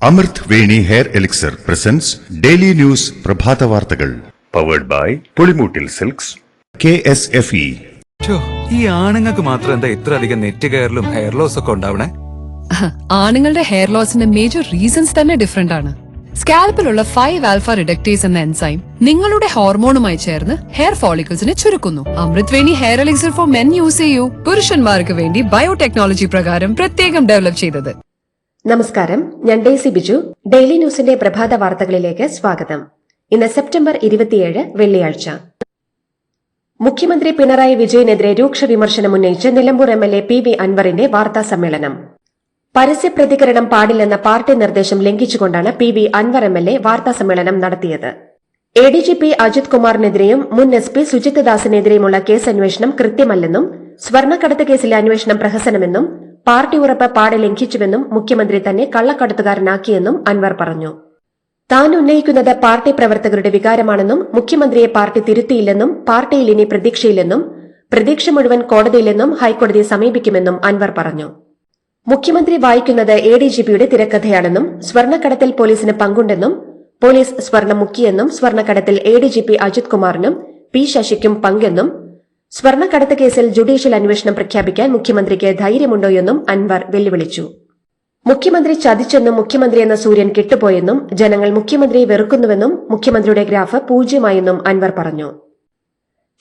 അമൃത് Veni hair elixir presents daily news പ്രഭാത വാർത്തകൾ powered by Pulimoottil silks KSFE. ഈ ആണുങ്ങൾക്ക് മാത്രം എന്താ ഇത്ര അധികം നെറ്റ് കെയറിലും ഹെയർ ലോസ് ഒക്കെ ഉണ്ടാവണേ? ആണുങ്ങളുടെ ഹെയർ ലോസിന്റെ മേജർ റീസൺസ് തന്നെ ഡിഫറെന്റ് ആണ്. സ്കാൽപ്പിലുള്ള 5 ആൽഫ റിഡക്ടേസ് എന്ന എൻസൈം നിങ്ങളുടെ ഹോർമോണുമായി ചേർന്ന് ഹെയർ ഫോളിക്കിൾസിനെ ചുരുക്കുന്നു. Amrit Veni hair elixir for men use ചെയ്യൂ. പുരുഷന്മാർക്ക് വേണ്ടി ബയോടെക്നോളജി പ്രകാരം പ്രത്യേകം ഡെവലപ്പ് ചെയ്തത്. നമസ്കാരം, ഞാൻ ഡേസി ബിജു. ഡെയിലി ന്യൂസിന്റെ പ്രഭാത വാർത്തകളിലേക്ക് സ്വാഗതം. ഇന്ന് സെപ്റ്റംബർ 27 വെള്ളിയാഴ്ച. മുഖ്യമന്ത്രി പിണറായി വിജയനെതിരെ രൂക്ഷ വിമർശനം ഉന്നയിച്ച് നിലമ്പൂർ MLA PV അൻവറിന്റെ വാർത്താ സമ്മേളനം. പരസ്യ പ്രതികരണം പാടില്ലെന്ന പാർട്ടി നിർദ്ദേശം ലംഘിച്ചുകൊണ്ടാണ് PV അൻവർ MLA വാർത്താ സമ്മേളനം നടത്തിയത്. ADGP അജിത് കുമാറിനെതിരെയും മുൻ SP സുജിത് ദാസിനെതിരെയുമുള്ള കേസ് അന്വേഷണം കൃത്യമല്ലെന്നും സ്വർണ്ണക്കടത്ത് കേസിലെ അന്വേഷണം പ്രഹസനമെന്നും പാർട്ടി ഉറപ്പ് പാടെ ലംഘിച്ചുവെന്നും മുഖ്യമന്ത്രി തന്നെ കള്ളക്കടത്തുകാരനാക്കിയെന്നും അൻവർ പറഞ്ഞു. താൻ ഉന്നയിക്കുന്നത് പാർട്ടി പ്രവർത്തകരുടെ വികാരമാണെന്നും മുഖ്യമന്ത്രിയെ പാർട്ടി തിരുത്തിയില്ലെന്നും പാർട്ടിയിൽ ഇനി പ്രതീക്ഷയില്ലെന്നും പ്രതീക്ഷ മുഴുവൻ കോടതിയിലെന്നും ഹൈക്കോടതിയെ സമീപിക്കുമെന്നും അൻവർ പറഞ്ഞു. മുഖ്യമന്ത്രി വായിക്കുന്നത് ADGPയുടെ തിരക്കഥയാണെന്നും സ്വർണ്ണക്കടത്തിൽ പോലീസിന് പങ്കുണ്ടെന്നും പോലീസ് സ്വർണം മുക്കിയെന്നും സ്വർണ്ണക്കടത്തിൽ ADGP അജിത് കുമാറിനും P ശശിക്കും പങ്കെന്നും സ്വർണ്ണക്കടത്ത് കേസിൽ ജുഡീഷ്യൽ അന്വേഷണം പ്രഖ്യാപിക്കാൻ മുഖ്യമന്ത്രിക്ക് ധൈര്യമുണ്ടോയെന്നും അൻവർ വെല്ലുവിളിച്ചു. മുഖ്യമന്ത്രി ചതിച്ചെന്നും മുഖ്യമന്ത്രി എന്ന സൂര്യൻ കെട്ടുപോയെന്നും ജനങ്ങൾ മുഖ്യമന്ത്രിയെ വെറുക്കുന്നുവെന്നും മുഖ്യമന്ത്രിയുടെ ഗ്രാഫ് 0 അൻവർ പറഞ്ഞു.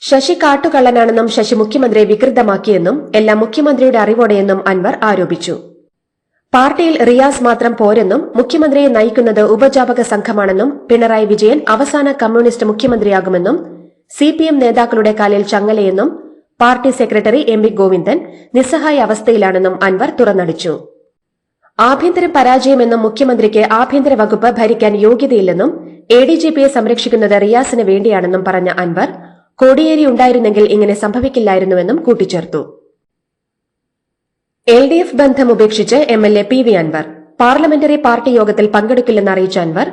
ശശി കാട്ടുകള്ളനാണെന്നും ശശി മുഖ്യമന്ത്രിയെ വികൃതമാക്കിയെന്നും എല്ലാം മുഖ്യമന്ത്രിയുടെ അറിവോടെയെന്നും അൻവർ ആരോപിച്ചു. പാർട്ടിയിൽ റിയാസ് മാത്രം പോരെന്നും മുഖ്യമന്ത്രിയെ നയിക്കുന്നത് ഉപജാപക സംഘമാണെന്നും പിണറായി വിജയൻ അവസാന കമ്മ്യൂണിസ്റ്റ് മുഖ്യമന്ത്രിയാകുമെന്നും CPM നേതാക്കളുടെ കാലിൽ ചങ്ങലയെന്നും പാർട്ടി സെക്രട്ടറി MV ഗോവിന്ദൻ നിസ്സഹായ അവസ്ഥയിലാണെന്നും അൻവർ തുറന്നടിച്ചു. ആഭ്യന്തര പരാജയമെന്നും മുഖ്യമന്ത്രിക്ക് ആഭ്യന്തര വകുപ്പ് ഭരിക്കാൻ യോഗ്യതയില്ലെന്നും ADGPയെ സംരക്ഷിക്കുന്നത് റിയാസിന് വേണ്ടിയാണെന്നും പറഞ്ഞ അൻവർ കോടിയേരി ഉണ്ടായിരുന്നെങ്കിൽ ഇങ്ങനെ സംഭവിക്കില്ലായിരുന്നുവെന്നും കൂട്ടിച്ചേർത്തു. LDF ബന്ധം ഉപേക്ഷിച്ച് MLA PV Anvar parliamentary party യോഗത്തിൽ പങ്കെടുക്കില്ലെന്ന് അറിയിച്ച അൻവർ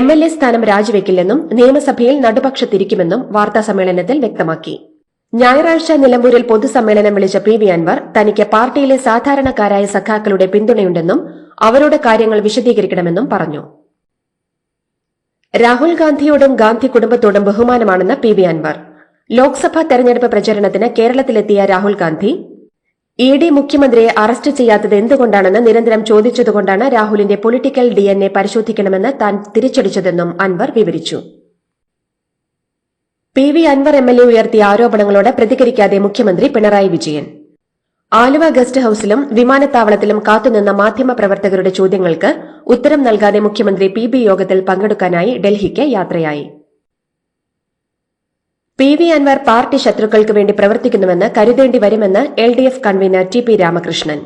MLA സ്ഥാനം രാജിവെക്കില്ലെന്നും നിയമസഭയിൽ നടുപക്ഷത്തിരിക്കുമെന്നും വാർത്താസമ്മേളനത്തിൽ വ്യക്തമാക്കി. ഞായറാഴ്ച നിലമ്പൂരിൽ പൊതുസമ്മേളനം വിളിച്ച PV അൻവർ തനിക്ക് പാർട്ടിയിലെ സാധാരണക്കാരായ സഖാക്കളുടെ പിന്തുണയുണ്ടെന്നും അവരോട് കാര്യങ്ങൾ വിശദീകരിക്കണമെന്നും പറഞ്ഞു. രാഹുൽ ഗാന്ധിയോടും ഗാന്ധി കുടുംബത്തോടും ബഹുമാനമാണെന്ന് PV അൻവർ. ലോക്സഭാ തെരഞ്ഞെടുപ്പ് പ്രചരണത്തിന് കേരളത്തിലെത്തിയ രാഹുൽ ഗാന്ധി ED മുഖ്യമന്ത്രിയെ അറസ്റ്റ് ചെയ്യാത്തത് എന്തുകൊണ്ടാണെന്ന് നിരന്തരം ചോദിച്ചതുകൊണ്ടാണ് രാഹുലിന്റെ പൊളിറ്റിക്കൽ DNA പരിശോധിക്കണമെന്ന് താൻ തിരിച്ചടിച്ചതെന്നും അൻവർ വിവരിച്ചു. PV അൻവർ MLA ഉയർത്തിയ ആരോപണങ്ങളോട് പ്രതികരിക്കാതെ മുഖ്യമന്ത്രി പിണറായി വിജയൻ. ആലുവ ഗസ്റ്റ് ഹൌസിലും വിമാനത്താവളത്തിലും കാത്തുനിന്ന മാധ്യമപ്രവർത്തകരുടെ ചോദ്യങ്ങൾക്ക് ഉത്തരം നൽകാതെ മുഖ്യമന്ത്രി PB യോഗത്തിൽ പങ്കെടുക്കാനായി ഡൽഹിക്ക് യാത്രയായി. PV അൻവർ പാർട്ടി ശത്രുക്കൾക്ക് വേണ്ടി പ്രവർത്തിക്കുന്നുവെന്ന് കരുതേണ്ടി വരുമെന്ന് LDF കൺവീനർ TP രാമകൃഷ്ണൻ.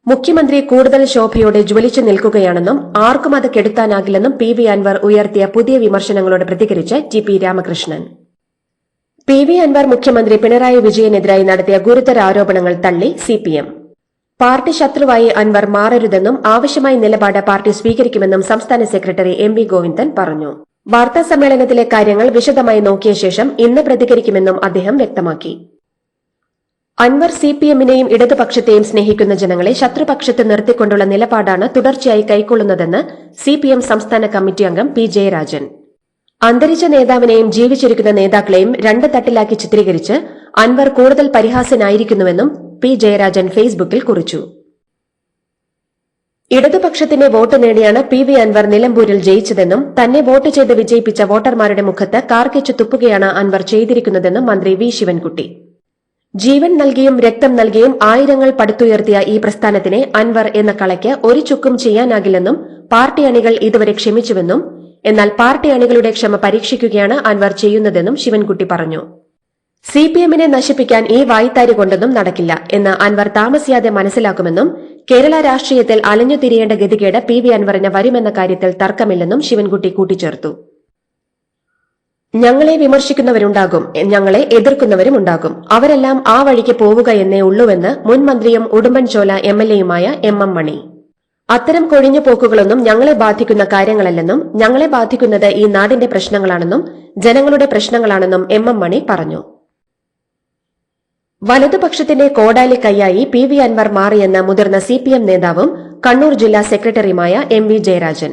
മുഖ്യമന്ത്രി കൂടുതൽ ശോഭയോടെ ജ്വലിച്ചു നിൽക്കുകയാണെന്നും ആർക്കും അത് കെടുത്താനാകില്ലെന്നും PV അൻവർ ഉയർത്തിയ പുതിയ വിമർശനങ്ങളോട് പ്രതികരിച്ച് TP രാമകൃഷ്ണൻ. PV അൻവർ മുഖ്യമന്ത്രി പിണറായി വിജയനെതിരായി നടത്തിയ ഗുരുതര ആരോപണങ്ങൾ തള്ളി CPM. പാർട്ടി ശത്രുവായി അൻവർ മാറരുതെന്നും ആവശ്യമായ നിലപാട് പാർട്ടി സ്വീകരിക്കുമെന്നും സംസ്ഥാന സെക്രട്ടറി MV ഗോവിന്ദൻ പറഞ്ഞു. വാർത്താ സമ്മേളനത്തിലെ കാര്യങ്ങൾ വിശദമായി നോക്കിയ ശേഷം ഇന്ന് പ്രതികരിക്കുമെന്നും അദ്ദേഹം വ്യക്തമാക്കി. അൻവർ CPMനെയും ഇടതുപക്ഷത്തെയും സ്നേഹിക്കുന്ന ജനങ്ങളെ ശത്രുപക്ഷത്ത് നിർത്തിക്കൊണ്ടുള്ള നിലപാടാണ് തുടർച്ചയായി കൈക്കൊള്ളുന്നതെന്ന് CPM സംസ്ഥാന കമ്മിറ്റി അംഗം P ജയരാജൻ. അന്തരിച്ച നേതാവിനെയും ജീവിച്ചിരിക്കുന്ന നേതാക്കളെയും രണ്ട് തട്ടിലാക്കി ചിത്രീകരിച്ച് അൻവർ കൂടുതൽ പരിഹാസ്യനായിരിക്കുന്നുവെന്നും P ജയരാജൻ ഫേസ്ബുക്കിൽ കുറിച്ചു. ഇടതുപക്ഷത്തിന്റെ വോട്ട് നേടിയാണ് PV അൻവർ നിലമ്പൂരിൽ ജയിച്ചതെന്നും തന്നെ വോട്ട് ചെയ്ത് വിജയിപ്പിച്ച വോട്ടർമാരുടെ മുഖത്ത് കാർക്കിച്ചു തുപ്പുകയാണ് അൻവർ ചെയ്തിരിക്കുന്നതെന്നും മന്ത്രി V ശിവൻകുട്ടി. ജീവൻ നൽകിയും രക്തം നൽകിയും ആയിരങ്ങൾ പടുത്തുയർത്തിയ ഈ പ്രസ്ഥാനത്തിനെ അൻവർ എന്ന കളയ്ക്ക് ഒരു ചുക്കും ചെയ്യാനാകില്ലെന്നും പാർട്ടി അണികൾ ഇതുവരെ ക്ഷമിച്ചുവെന്നും എന്നാൽ പാർട്ടി അണികളുടെ ക്ഷമ പരീക്ഷിക്കുകയാണ് അൻവർ ചെയ്യുന്നതെന്നും ശിവൻകുട്ടി പറഞ്ഞു. CPMനെ നശിപ്പിക്കാൻ ഈ വായ്ത്താരി കൊണ്ടൊന്നും നടക്കില്ല എന്ന് അൻവർ താമസിയാതെ മനസ്സിലാക്കുമെന്നും കേരള രാഷ്ട്രീയത്തിൽ അലഞ്ഞുതിരിയേണ്ട ഗതികേട് PV അൻവറിന് വരുമെന്ന കാര്യത്തിൽ തർക്കമില്ലെന്നും ശിവൻകുട്ടി കൂട്ടിച്ചേർത്തു. ഞങ്ങളെ വിമർശിക്കുന്നവരുണ്ടാകും, ഞങ്ങളെ എതിർക്കുന്നവരുമുണ്ടാകും. അവരെല്ലാം ആ വഴിക്ക് പോവുക എന്നേ ഉള്ളൂവെന്ന് മുൻ മന്ത്രിയും ഉടുമ്പൻചോല MLAയുമായ MM മണി. അത്തരം കൊഴിഞ്ഞു പോക്കുകളൊന്നും ഞങ്ങളെ ബാധിക്കുന്ന കാര്യങ്ങളല്ലെന്നും ഞങ്ങളെ ബാധിക്കുന്നത് ഈ നാടിന്റെ പ്രശ്നങ്ങളാണെന്നും ജനങ്ങളുടെ പ്രശ്നങ്ങളാണെന്നും MM മണി പറഞ്ഞു. വലതുപക്ഷത്തിന്റെ കോടാലി കൈയായി PV അൻവർ മാറിയെന്ന മുതിർന്ന CPM നേതാവും കണ്ണൂർ ജില്ലാ സെക്രട്ടറിയുമായ എം വി ജയരാജൻ.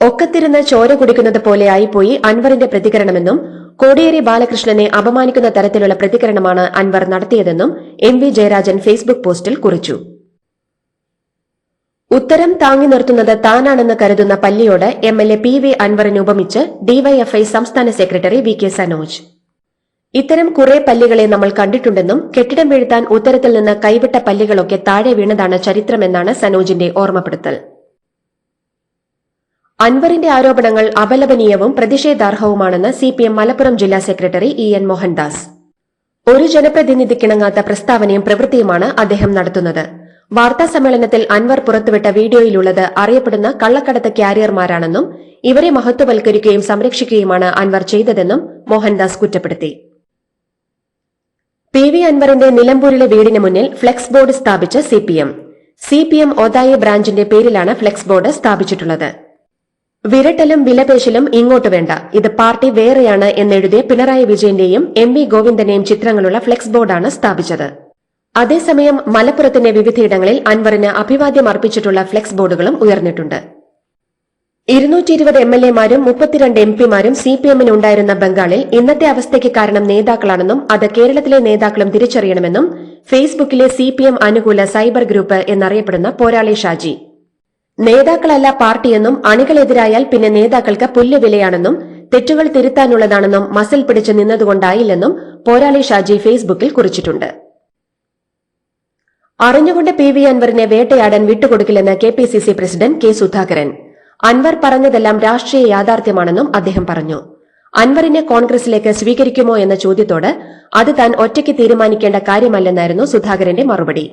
ഒക്കത്തിരുന്ന് ചോര കുടിക്കുന്നത് പോലെ ആയിപ്പോയി അൻവറിന്റെ പ്രതികരണമെന്നും കോടിയേരി ബാലകൃഷ്ണനെ അപമാനിക്കുന്ന തരത്തിലുള്ള പ്രതികരണമാണ് അൻവർ നടത്തിയതെന്നും എം വി ജയരാജൻ ഫേസ്ബുക്ക് പോസ്റ്റിൽ കുറിച്ചു. ഉത്തരം താങ്ങി നിർത്തുന്നത് താനാണെന്ന് കരുതുന്ന പല്ലിയോട് എംഎൽഎ പി വി അൻവറിനെ ഉപമിച്ച് ഡിവൈഎഫ്ഐ സംസ്ഥാന സെക്രട്ടറി വി കെ സനോജ്. ഇത്തരം കുറെ പല്ലികളെ നമ്മൾ കണ്ടിട്ടുണ്ടെന്നും കെട്ടിടം വീഴ്ത്താൻ ഉത്തരത്തിൽ നിന്ന് കൈവിട്ട പല്ലികളൊക്കെ താഴെ വീണതാണ് ചരിത്രമെന്നാണ് സനോജിന്റെ ഓർമ്മപ്പെടുത്തൽ. അൻവറിന്റെ ആരോപണങ്ങൾ അപലപനീയവും പ്രതിഷേധാർഹവുമാണെന്ന് സിപിഎം മലപ്പുറം ജില്ലാ സെക്രട്ടറി ഇ എൻ മോഹൻദാസ്. ഒരു ജനപ്രതിനിധിക്കിണങ്ങാത്ത പ്രസ്താവനയും പ്രവൃത്തിയുമാണ് അദ്ദേഹം നടത്തുന്നത്. വാർത്താസമ്മേളനത്തിൽ അൻവർ പുറത്തുവിട്ട വീഡിയോയിലുള്ളത് അറിയപ്പെടുന്ന കള്ളക്കടത്ത് ക്യാരിയർമാരാണെന്നും ഇവരെ മഹത്വവൽക്കരിക്കുകയും സംരക്ഷിക്കുകയുമാണ് അൻവർ ചെയ്തതെന്നും മോഹൻദാസ് കുറ്റപ്പെടുത്തി. പി വി അൻവറിന്റെ നിലമ്പൂരിലെ വീടിന് മുന്നിൽ ഫ്ലെക്സ് ബോർഡ് സ്ഥാപിച്ച സിപിഎം ഒതായി ബ്രാഞ്ചിന്റെ പേരിലാണ് ഫ്ലെക്സ് ബോർഡ് സ്ഥാപിച്ചിട്ടുള്ളത്. വിരട്ടലും വിലപേശലും ഇങ്ങോട്ട് വേണ്ട, ഇത് പാർട്ടി വേറെയാണ് എന്നെഴുതിയ പിണറായി വിജയന്റെയും എം വി ഗോവിന്ദന്റെയും ചിത്രങ്ങളുള്ള ഫ്ലെക്സ് ബോർഡാണ് സ്ഥാപിച്ചത്. അതേസമയം മലപ്പുറത്തിന്റെ വിവിധയിടങ്ങളിൽ അൻവറിന് അഭിവാദ്യം അർപ്പിച്ചിട്ടുള്ള ഫ്ലെക്സ് ബോർഡുകളും ഉയർന്നിട്ടുണ്ട്. 220 എംഎൽഎമാരും 32 എംപിമാരും സിപിഎമ്മിന് ഉണ്ടായിരുന്ന ബംഗാളിൽ ഇന്നത്തെ അവസ്ഥയ്ക്ക് കാരണം നേതാക്കളാണെന്നും അത് കേരളത്തിലെ നേതാക്കളും തിരിച്ചറിയണമെന്നും ഫേസ്ബുക്കിലെ സിപിഎം അനുകൂല സൈബർ ഗ്രൂപ്പ് എന്നറിയപ്പെടുന്ന പോരാളി ഷാജി. നേതാക്കളല്ല പാർട്ടിയെന്നും അണികളെതിരായാൽ പിന്നെ നേതാക്കൾക്ക് പുല്ലുവിലയാണെന്നും തെറ്റുകൾ തിരുത്താനുള്ളതാണെന്നും മസിൽ പിടിച്ച് നിന്നതുകൊണ്ടായില്ലെന്നും പോരാളി ഷാജി ഫേസ്ബുക്കിൽ കുറിച്ചിട്ടുണ്ട്. അറിഞ്ഞുകൊണ്ട് പി വി അൻവറിനെ വേട്ടയാടാൻ വിട്ടുകൊടുക്കില്ലെന്ന് KPCC president K Sudhakaran. Anvar പറഞ്ഞതെല്ലാം രാഷ്ട്രീയ യാഥാർത്ഥ്യമാണെന്നും അദ്ദേഹം പറഞ്ഞു. അൻവറിനെ കോൺഗ്രസിലേക്ക് സ്വീകരിക്കുമോ എന്ന ചോദ്യത്തോട് അത് താൻ ഒറ്റയ്ക്ക് തീരുമാനിക്കേണ്ട കാര്യമല്ലെന്നായിരുന്നു സുധാകരന്റെ മറുപടി.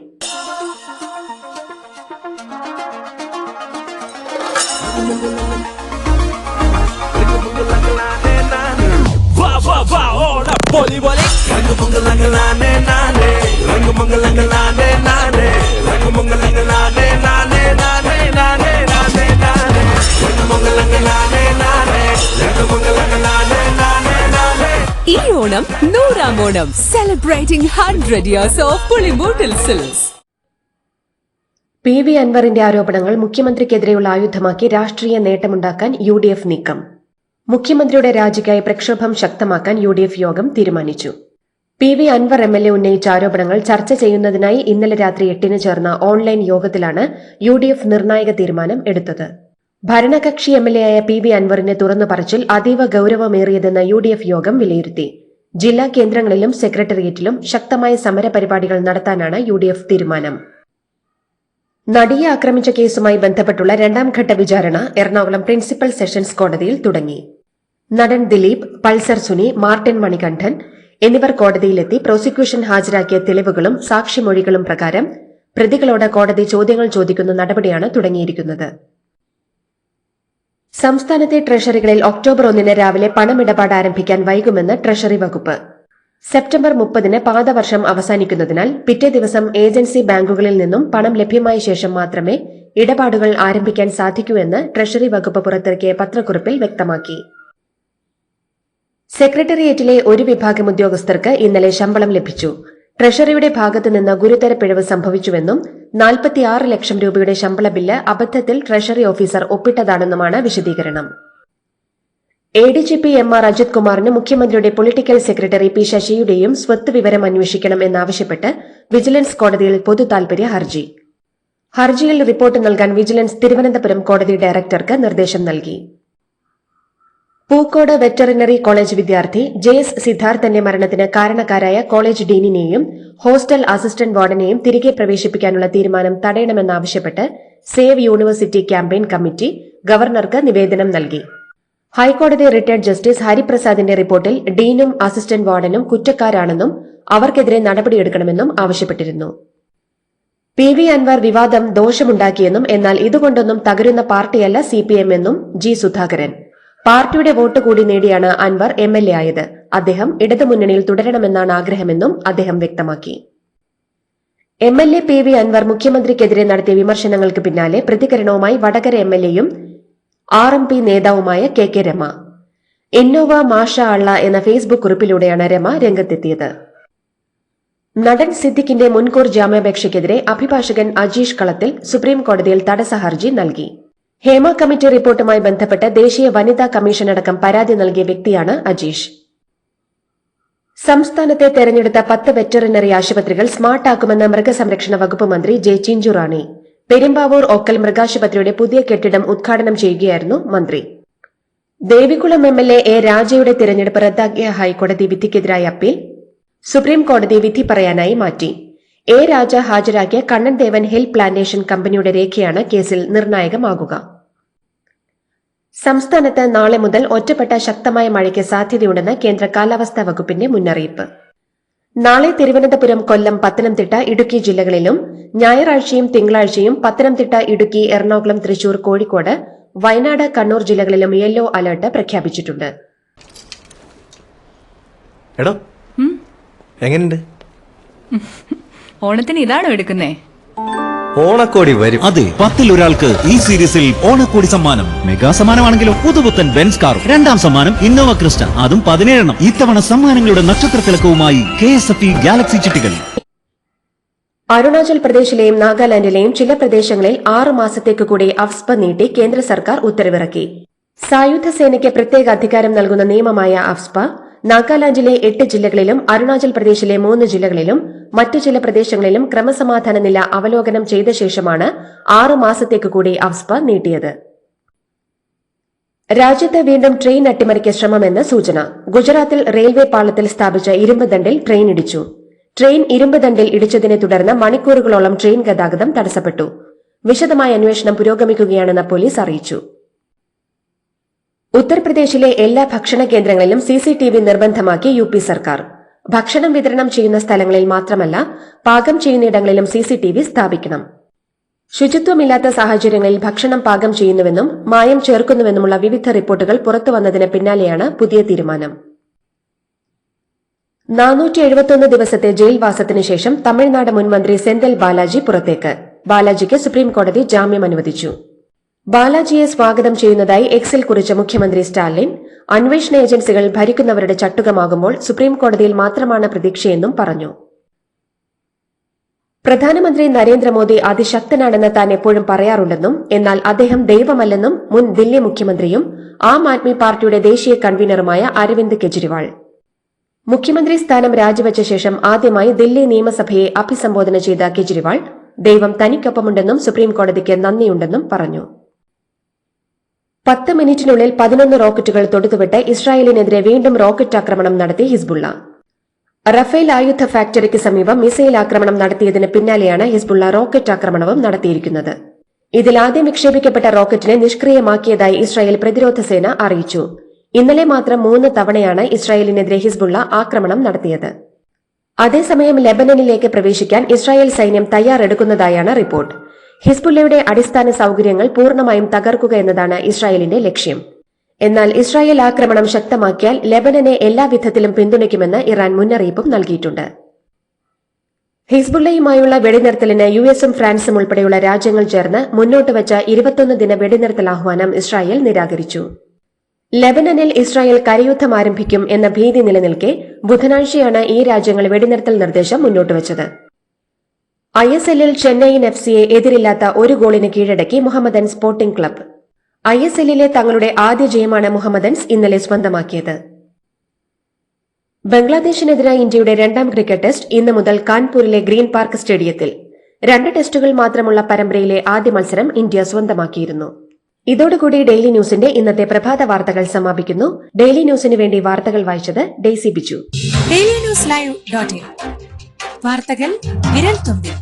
ഈ ഓണം 100ാം Onam, celebrating 100 years of Pulimoottil silks. P V അൻവറിന്റെ ആരോപണങ്ങൾ മുഖ്യമന്ത്രിക്കെതിരെയുള്ള ആയുധമാക്കി രാഷ്ട്രീയ നേട്ടമുണ്ടാക്കാൻ UDF നീക്കം. മുഖ്യമന്ത്രിയുടെ രാജിക്കായി പ്രക്ഷോഭം ശക്തമാക്കാൻ UDF യോഗം തീരുമാനിച്ചു. പി വി അൻവർ എംഎൽഎ ഉന്നയിച്ച ആരോപണങ്ങൾ ചർച്ച ചെയ്യുന്നതിനായി ഇന്നലെ രാത്രി 8-ന് ചേർന്ന ഓൺലൈൻ യോഗത്തിലാണ് UDF നിർണായക തീരുമാനം എടുത്തത്. ഭരണകക്ഷി എംഎൽഎയായ പി വി അൻവറിന്റെ തുറന്നു പറച്ചിൽ അതീവ ഗൌരവമേറിയതെന്ന് UDF യോഗം വിലയിരുത്തി. ജില്ലാ കേന്ദ്രങ്ങളിലും സെക്രട്ടേറിയറ്റിലും ശക്തമായ സമരപരിപാടികൾ നടത്താനാണ് UDF തീരുമാനം. നടിയെ ആക്രമിച്ച കേസുമായി ബന്ധപ്പെട്ടുള്ള 2ാം ഘട്ട വിചാരണ എറണാകുളം പ്രിൻസിപ്പൽ സെഷൻസ് കോടതിയിൽ തുടങ്ങി. നടൻ ദിലീപ്, പൾസർ സുനി, മാർട്ടിൻ മണികണ്ഠൻ എന്നിവർ കോടതിയിലെത്തി പ്രോസിക്യൂഷൻ ഹാജരാക്കിയ തെളിവുകളും സാക്ഷിമൊഴികളും പ്രകാരം പ്രതികളോട് കോടതി ചോദ്യങ്ങൾ ചോദിക്കുന്ന നടപടിയാണ് തുടങ്ങിയിരിക്കുന്നത്. സംസ്ഥാനത്തെ ട്രഷറികളിൽ ഒക്ടോബർ 1-ന് രാവിലെ പണമിടപാട് ആരംഭിക്കാൻ വൈകുമെന്ന് ട്രഷറി വകുപ്പ്. സെപ്റ്റംബർ 30-ന് പാദവർഷം അവസാനിക്കുന്നതിനാൽ പിറ്റേ ദിവസം ഏജൻസി ബാങ്കുകളിൽ നിന്നും പണം ലഭ്യമായ ശേഷം മാത്രമേ ഇടപാടുകൾ ആരംഭിക്കാൻ സാധിക്കൂ എന്ന് ട്രഷറി വകുപ്പ് പുറത്തിറക്കിയ പത്രക്കുറിപ്പിൽ വ്യക്തമാക്കി. സെക്രട്ടേറിയറ്റിലെ ഒരു വിഭാഗം ഉദ്യോഗസ്ഥർക്ക് ഇന്നലെ ശമ്പളം ലഭിച്ചു. ട്രഷറിയുടെ ഭാഗത്തുനിന്ന് ഗുരുതര പിഴവ് സംഭവിച്ചുവെന്നും 46 ലക്ഷം രൂപയുടെ ശമ്പള ബില്ല് അബദ്ധത്തിൽ ട്രഷറി ഓഫീസർ ഒപ്പിട്ടതാണെന്നുമാണ് വിശദീകരണം. ADGP MR അജിത് കുമാറിന് മുഖ്യമന്ത്രിയുടെ പൊളിറ്റിക്കൽ സെക്രട്ടറി പി ശശിയുടെയും സ്വത്ത് വിവരം അന്വേഷിക്കണം എന്നാവശ്യപ്പെട്ട് വിജിലൻസ് കോടതിയിൽ പൊതുതാൽപര്യ ഹർജി. ഹർജിയിൽ റിപ്പോർട്ട് നൽകാൻ വിജിലൻസ് തിരുവനന്തപുരം കോടതി ഡയറക്ടർക്ക് നിർദ്ദേശം നൽകി. പൂക്കോട് വെറ്ററിനറി കോളേജ് വിദ്യാർത്ഥി JS സിദ്ധാർത്ഥന്റെ മരണത്തിന് കാരണക്കാരായ കോളേജ് ഡീനിനെയും ഹോസ്റ്റൽ അസിസ്റ്റന്റ് വാർഡനെയും തിരികെ പ്രവേശിപ്പിക്കാനുള്ള തീരുമാനം തടയണമെന്നാവശ്യപ്പെട്ട് സേവ് യൂണിവേഴ്സിറ്റി ക്യാമ്പയിൻ കമ്മിറ്റി ഗവർണർക്ക് നിവേദനം നൽകി. ഹൈക്കോടതി റിട്ടയർഡ് ജസ്റ്റിസ് ഹരിപ്രസാദിന്റെ റിപ്പോർട്ടിൽ ഡീനും അസിസ്റ്റന്റ് വാർഡനും കുറ്റക്കാരാണെന്നും അവർക്കെതിരെ നടപടിയെടുക്കണമെന്നും ആവശ്യപ്പെട്ടിരുന്നു. പി വി അൻവർ വിവാദം ദോഷമുണ്ടാക്കിയെന്നും എന്നാൽ ഇതുകൊണ്ടൊന്നും തകരുന്ന പാർട്ടിയല്ല CPM എന്നും G സുധാകരൻ. പാർട്ടിയുടെ വോട്ട് കൂടി നേടിയാണ് അൻവർ MLA ആയത്. അദ്ദേഹം ഇടതുമുന്നണിയിൽ തുടരണമെന്നാണ് ആഗ്രഹമെന്നും അദ്ദേഹം വ്യക്തമാക്കി. MLA പി വി അൻവർ മുഖ്യമന്ത്രിക്കെതിരെ നടത്തിയ വിമർശനങ്ങൾക്ക് പിന്നാലെ പ്രതികരണവുമായി വടകര MLAയും RMP നേതാവുമായ KK രമ. ഇന്നോവ മാഷ അള്ള എന്ന ഫേസ്ബുക്ക് കുറിപ്പിലൂടെയാണ് രമ രംഗത്തെത്തിയത്. നടൻ സിദ്ദിഖിന്റെ മുൻകൂർ ജാമ്യാപേക്ഷയ്ക്കെതിരെ അഭിഭാഷകൻ അജീഷ് കളത്തിൽ സുപ്രീം കോടതിയിൽ തടസ്സ ഹർജി നൽകി. ഹേമ കമ്മിറ്റി റിപ്പോർട്ടുമായി ബന്ധപ്പെട്ട് ദേശീയ വനിതാ കമ്മീഷനടക്കം പരാതി നൽകിയ വ്യക്തിയാണ് അജീഷ്. സംസ്ഥാനത്തെ തെരഞ്ഞെടുത്ത 10 വെറ്ററിനറി ആശുപത്രികൾ സ്മാർട്ടാക്കുമെന്ന് മൃഗസംരക്ഷണ വകുപ്പ് മന്ത്രി ജെ ചിഞ്ചുറാണി. പെരുമ്പാവൂർ ഒക്കൽ മൃഗാശുപത്രിയുടെ പുതിയ കെട്ടിടം ഉദ്ഘാടനം ചെയ്യുകയായിരുന്നു മന്ത്രി. ദേവികുളം എംഎൽഎ എ രാജയുടെ തിരഞ്ഞെടുപ്പ് റദ്ദാക്കിയ ഹൈക്കോടതി വിധിക്കെതിരായ അപ്പീൽ സുപ്രീം കോടതി വിധി പറയാനായി മാറ്റി. എ രാജ ഹാജരാക്കിയ കണ്ണൻദേവൻ ഹിൽ പ്ലാന്റേഷൻ കമ്പനിയുടെ രേഖയാണ് കേസിൽ നിർണായകമാകുക. സംസ്ഥാനത്ത് നാളെ മുതൽ ഒറ്റപ്പെട്ട ശക്തമായ മഴയ്ക്ക് സാധ്യതയുണ്ടെന്ന് കേന്ദ്ര കാലാവസ്ഥാ വകുപ്പിന്റെ മുന്നറിയിപ്പ്. നാളെ തിരുവനന്തപുരം, കൊല്ലം, പത്തനംതിട്ട, ഇടുക്കി ജില്ലകളിലും ഞായറാഴ്ചയും തിങ്കളാഴ്ചയും പത്തനംതിട്ട, ഇടുക്കി, എറണാകുളം, തൃശൂർ, കോഴിക്കോട്, വയനാട്, കണ്ണൂർ ജില്ലകളിലും യെല്ലോ അലർട്ട് പ്രഖ്യാപിച്ചിട്ടുണ്ട്. എടോ എങ്ങനെയുണ്ട്? ഓണത്തിന് ഇതാണോ എടുക്കുന്നേ? ഓണക്കോടി വരും. അതെ, 10ൽ ഒരാൾക്ക് ഈ സീരീസിൽ ഓണക്കോടി സമ്മാനം. മെഗാ സമ്മാനമാണെങ്കിലോ പുതുപുത്തൻ ബെൻസ് കാർ, രണ്ടാം സമ്മാനം ഇന്നോവ ക്രിസ്റ്റ, അതും 17. ഇത്തവണ സമ്മാനങ്ങളുടെ നക്ഷത്ര തിളക്കവുമായി KSFE ഗാലക്സി ചിട്ടികൾ. അരുണാചൽ പ്രദേശിലെയും നാഗാലാൻഡിലെയും ചില പ്രദേശങ്ങളിൽ 6 മാസത്തേക്ക് കൂടി അഫ്സ്പ നീട്ടി കേന്ദ്ര സർക്കാർ ഉത്തരവിറക്കി. സായുധ സേനയ്ക്ക് പ്രത്യേക അധികാരം നൽകുന്ന നിയമമായ അഫ്സ്പ നാഗാലാൻഡിലെ 8 ജില്ലകളിലും അരുണാചൽ പ്രദേശിലെ 3 ജില്ലകളിലും മറ്റു ചില പ്രദേശങ്ങളിലും ക്രമസമാധാന നില അവലോകനം ചെയ്ത ശേഷമാണ് 6 മാസത്തേക്ക് കൂടി അഫ്സ്പ നീട്ടിയത്. രാജ്യത്ത് വീണ്ടും ട്രെയിൻ അട്ടിമറിക്ക് ശ്രമമെന്ന് സൂചന. ഗുജറാത്തിൽ റെയിൽവേ പാളത്തിൽ സ്ഥാപിച്ച ഇരുമ്പ് ദണ്ഡിൽ ട്രെയിൻ ഇടിച്ചു. ട്രെയിൻ ഇരുമ്പ് ദണ്ഡിൽ ഇടിച്ചതിനെ തുടർന്ന് മണിക്കൂറുകളോളം ട്രെയിൻ ഗതാഗതം തടസ്സപ്പെട്ടു. വിശദമായ അന്വേഷണം പുരോഗമിക്കുകയാണെന്ന് പോലീസ് അറിയിച്ചു. ഉത്തർപ്രദേശിലെ എല്ലാ ഭക്ഷണ കേന്ദ്രങ്ങളിലും CCTV നിർബന്ധമാക്കി UP സർക്കാർ. ഭക്ഷണം വിതരണം ചെയ്യുന്ന സ്ഥലങ്ങളിൽ മാത്രമല്ല, പാകം ചെയ്യുന്നയിടങ്ങളിലും CCTV സ്ഥാപിക്കണം. ശുചിത്വമില്ലാത്ത സാഹചര്യങ്ങളിൽ ഭക്ഷണം പാകം ചെയ്യുന്നുവെന്നും മായം ചേർക്കുന്നുവെന്നുമുള്ള വിവിധ റിപ്പോർട്ടുകൾ പുറത്തുവന്നതിന് പിന്നാലെയാണ് പുതിയ തീരുമാനം. 471 ദിവസത്തെ ജയിൽവാസത്തിനു ശേഷം തമിഴ്നാട് മുൻ മന്ത്രി സെന്തിൽ ബാലാജി പുറത്തേക്ക്. ബാലാജിക്ക് സുപ്രീംകോടതി ജാമ്യം അനുവദിച്ചു. ബാലാജിയെ സ്വാഗതം ചെയ്യുന്നതായി എക്സിൽ കുറിച്ച മുഖ്യമന്ത്രി സ്റ്റാലിൻ, അന്വേഷണ ഏജൻസികൾ ഭരിക്കുന്നവരുടെ ചട്ടുകമാകുമ്പോൾ സുപ്രീംകോടതിയിൽ മാത്രമാണ് പ്രതീക്ഷയെന്നും പറഞ്ഞു. പ്രധാനമന്ത്രി നരേന്ദ്രമോദി അതിശക്തനാണെന്ന് താൻ എപ്പോഴും പറയാറുണ്ടെന്നും എന്നാൽ അദ്ദേഹം ദൈവമല്ലെന്നും മുൻ ദില്ലി മുഖ്യമന്ത്രിയും ആം ആദ്മി പാർട്ടിയുടെ ദേശീയ കൺവീനറുമായ അരവിന്ദ് കെജ്രിവാൾ. മുഖ്യമന്ത്രി സ്ഥാനം രാജിവെച്ച ശേഷം ആദ്യമായി ദില്ലി നിയമസഭയെ അഭിസംബോധന ചെയ്ത കെജ്രിവാൾ ദൈവം തനിക്കൊപ്പമുണ്ടെന്നും സുപ്രീംകോടതിക്ക് നന്ദിയുണ്ടെന്നും പറഞ്ഞു. 10 മിനിറ്റിനുള്ളിൽ 11 റോക്കറ്റുകൾ തൊടുത്തുവിട്ട് ഇസ്രായേലിനെതിരെ വീണ്ടും റോക്കറ്റ് ആക്രമണം നടത്തി ഹിസ്ബുള്ള. റഫേൽ ആയുധ ഫാക്ടറിക്ക് സമീപം മിസൈൽ ആക്രമണം നടത്തിയതിന് പിന്നാലെയാണ് ഹിസ്ബുള്ള റോക്കറ്റ് ആക്രമണവും നടത്തിയിരിക്കുന്നത്. ഇതിൽ ആദ്യം വിക്ഷേപിക്കപ്പെട്ട റോക്കറ്റിനെ നിഷ്ക്രിയമാക്കിയതായി ഇസ്രായേൽ പ്രതിരോധ സേന അറിയിച്ചു. ഇന്നലെ മാത്രം 3 തവണയാണ് ഇസ്രായേലിനെതിരെ ഹിസ്ബുള്ള ആക്രമണം നടത്തിയത്. അതേസമയം ലെബനനിലേക്ക് പ്രവേശിക്കാൻ ഇസ്രായേൽ സൈന്യം തയ്യാറെടുക്കുന്നതായാണ് റിപ്പോർട്ട്. ഹിസ്ബുള്ളയുടെ അടിസ്ഥാന സൌകര്യങ്ങൾ പൂർണ്ണമായും തകർക്കുക എന്നതാണ് ഇസ്രായേലിന്റെ ലക്ഷ്യം. എന്നാൽ ഇസ്രായേൽ ആക്രമണം ശക്തമാക്കിയാൽ ലെബനനെ എല്ലാവിധത്തിലും പിന്തുണയ്ക്കുമെന്ന് ഇറാൻ മുന്നറിയിപ്പും നൽകിയിട്ടുണ്ട്. ഹിസ്ബുള്ളയുമായുള്ള വെടിനിർത്തലിന് US-ഉം ഫ്രാൻസും ഉൾപ്പെടെയുള്ള രാജ്യങ്ങൾ ചേർന്ന് മുന്നോട്ടുവച്ച 21 ദിന വെടിനിർത്തൽ ആഹ്വാനം ഇസ്രായേൽ നിരാകരിച്ചു. ലെബനനിൽ ഇസ്രായേൽ കരയുദ്ധം ആരംഭിക്കും എന്ന ഭീതി നിലനിൽക്കെ ബുധനാഴ്ചയാണ് ഈ രാജ്യങ്ങൾ വെടിനിർത്തൽ നിർദ്ദേശം മുന്നോട്ടുവച്ചത്. ISL-ൽ ചെന്നൈയിൻ FCയെ എതിരില്ലാത്ത 1 ഗോളിന് കീഴടക്കി മുഹമ്മദൻ സ്പോർട്ടിംഗ് ക്ലബ്ബ്. ISL-ലെ തങ്ങളുടെ ആദ്യ ജയമാണ് മുഹമ്മദൻസ് ഇന്നലെ സ്വന്തമാക്കിയത്. ബംഗ്ലാദേശിനെതിരായ ഇന്ത്യയുടെ 2ാം ക്രിക്കറ്റ് ടെസ്റ്റ് ഇന്ന് മുതൽ കാൺപൂരിലെ ഗ്രീൻ പാർക്ക് സ്റ്റേഡിയത്തിൽ. 2 ടെസ്റ്റുകൾ മാത്രമുള്ള പരമ്പരയിലെ ആദ്യ മത്സരം ഇന്ത്യ സ്വന്തമാക്കിയിരുന്നു. ഇതോടുകൂടി ഡെയിലി ന്യൂസിന്റെ ഇന്നത്തെ പ്രഭാത വാർത്തകൾ സമാപിക്കുന്നു. ഡെയിലി ന്യൂസിന് വേണ്ടി വാർത്തകൾ വായിച്ചത് ഡെയ്സി ബിജു. DailyNewsLive.in വാർത്തകൾ വിരൽ തുമ്പിൽ.